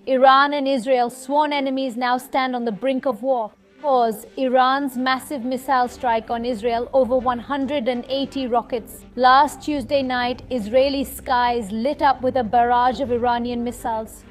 Iran and Israel, sworn enemies, now stand on the brink of war. Cause Iran's massive missile strike on Israel, over 180 rockets. Last Tuesday night, Israeli skies lit up with a barrage of Iranian missiles.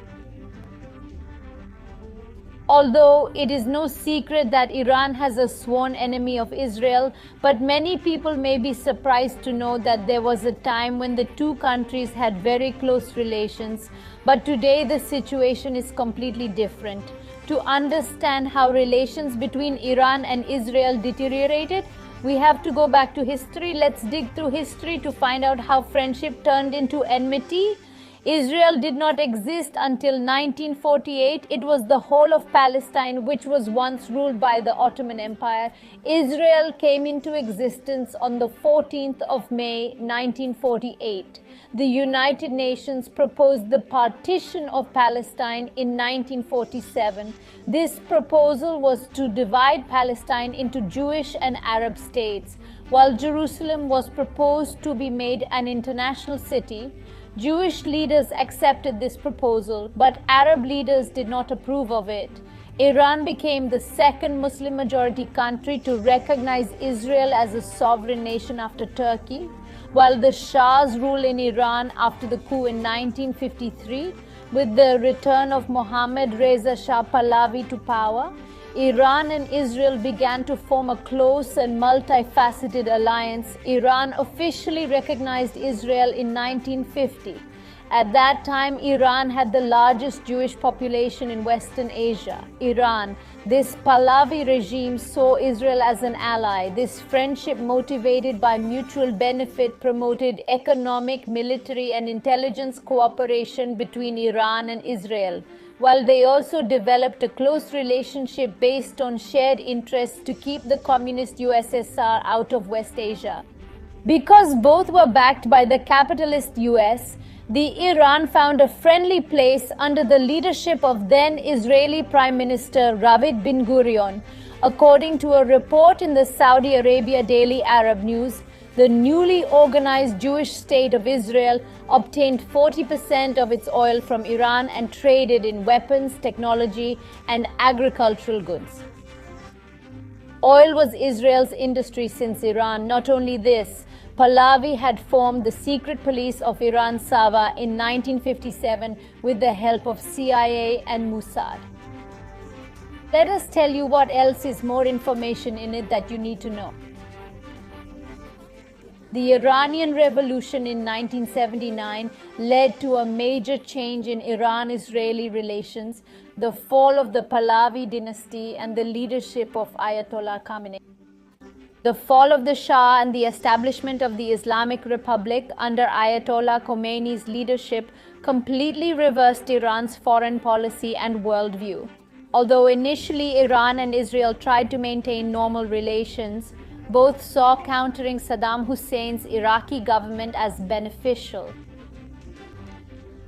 Although it is no secret that Iran has a sworn enemy of Israel, but many people may be surprised to know that there was a time when the two countries had very close relations, but today the situation is completely different. To understand how relations between Iran and Israel deteriorated, we have to go back to history. Let's dig through history to find out how friendship turned into enmity. Israel did not exist until 1948. It was the whole of Palestine, which was once ruled by the Ottoman Empire. Israel came into existence on the 14th of May, 1948. The United Nations proposed the partition of Palestine in 1947. This proposal was to divide Palestine into Jewish and Arab states. While Jerusalem was proposed to be made an international city, Jewish leaders accepted this proposal, but Arab leaders did not approve of it. Iran became the second Muslim-majority country to recognize Israel as a sovereign nation after Turkey, while the Shah's rule in Iran after the coup in 1953, with the return of Mohammad Reza Shah Pahlavi to power, Iran and Israel began to form a close and multifaceted alliance. Iran officially recognized Israel in 1950. At that time, Iran had the largest Jewish population in Western Asia. Iran, this Pahlavi regime, saw Israel as an ally. This friendship, motivated by mutual benefit, promoted economic, military, and intelligence cooperation between Iran and Israel, while they also developed a close relationship based on shared interests to keep the communist USSR out of West Asia. Because both were backed by the capitalist US, the Iran found a friendly place under the leadership of then Israeli Prime Minister David Ben-Gurion. According to a report in the Saudi Arabia Daily Arab News, the newly organized Jewish state of Israel obtained 40% of its oil from Iran and traded in weapons, technology, and agricultural goods. Oil was Israel's industry since Iran. Not only this, Pahlavi had formed the secret police of Iran Sava in 1957 with the help of CIA and Mossad. Let us tell you what else is more information in it that you need to know. The Iranian Revolution in 1979 led to a major change in Iran-Israeli relations, the fall of the Pahlavi dynasty and the leadership of Ayatollah Khamenei. The fall of the Shah and the establishment of the Islamic Republic under Ayatollah Khomeini's leadership completely reversed Iran's foreign policy and worldview. Although initially Iran and Israel tried to maintain normal relations, both saw countering Saddam Hussein's Iraqi government as beneficial.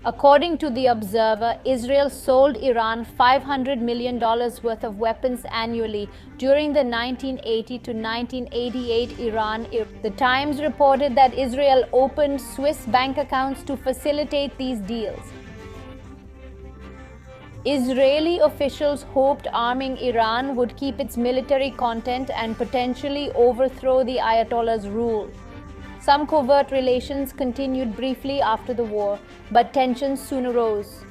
According to The Observer, Israel sold Iran $500 million worth of weapons annually during the 1980 to 1988 Iran era. The Times reported that Israel opened Swiss bank accounts to facilitate these deals. Israeli officials hoped arming Iran would keep its military content and potentially overthrow the Ayatollah's rule. Some covert relations continued briefly after the war, but tensions soon arose.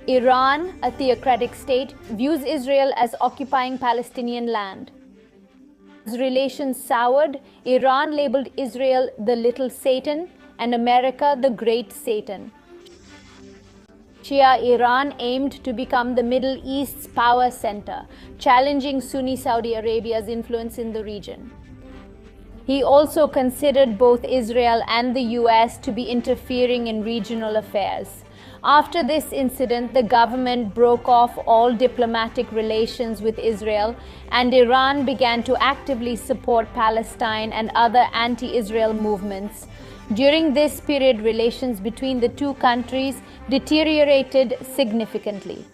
Iran, a theocratic state, views Israel as occupying Palestinian land. As relations soured, Iran labeled Israel the Little Satan and America the Great Satan. Shia Iran aimed to become the Middle East's power center, challenging Sunni Saudi Arabia's influence in the region. He also considered both Israel and the US to be interfering in regional affairs. After this incident, the government broke off all diplomatic relations with Israel, and Iran began to actively support Palestine and other anti-Israel movements. During this period, relations between the two countries deteriorated significantly.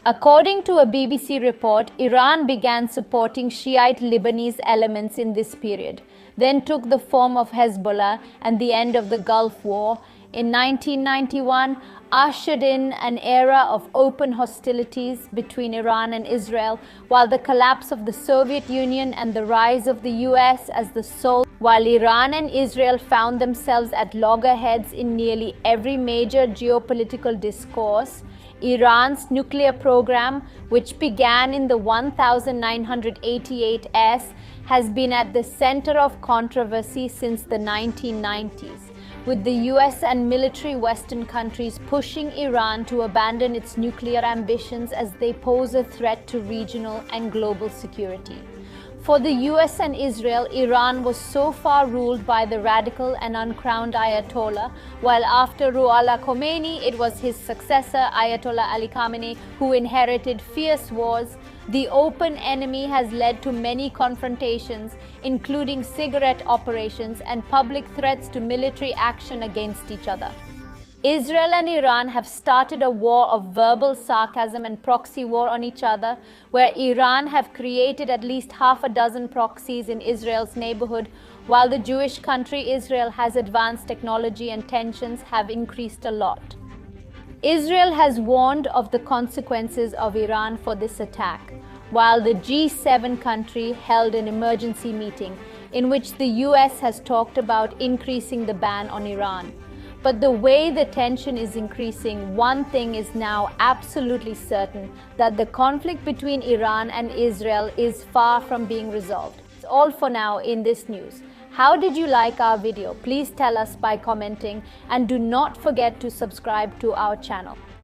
According to a BBC report, Iran began supporting Shiite Lebanese elements in this period, then took the form of Hezbollah and the end of the Gulf War. in 1991 ushered in an era of open hostilities between Iran and Israel, while the collapse of the Soviet Union and the rise of the US as the sole. While Iran and Israel found themselves at loggerheads in nearly every major geopolitical discourse, Iran's nuclear program, which began in the 1988 has been at the center of controversy since the 1990s, with the US and military Western countries pushing Iran to abandon its nuclear ambitions as they pose a threat to regional and global security. For the US and Israel, Iran was so far ruled by the radical and uncrowned Ayatollah, while after Ruhollah Khomeini, it was his successor, Ayatollah Ali Khamenei, who inherited fierce wars. The open enemy has led to many confrontations, including cigarette operations and public threats to military action against each other. Israel and Iran have started a war of verbal sarcasm and proxy war on each other, where Iran have created at least half a dozen proxies in Israel's neighborhood, while the Jewish country Israel has advanced technology and tensions have increased a lot. Israel has warned of the consequences of Iran for this attack, while the G7 country held an emergency meeting in which the US has talked about increasing the ban on Iran. But the way the tension is increasing, one thing is now absolutely certain, that the conflict between Iran and Israel is far from being resolved. That's all for now in this news. How did you like our video? Please tell us by commenting, and do not forget to subscribe to our channel.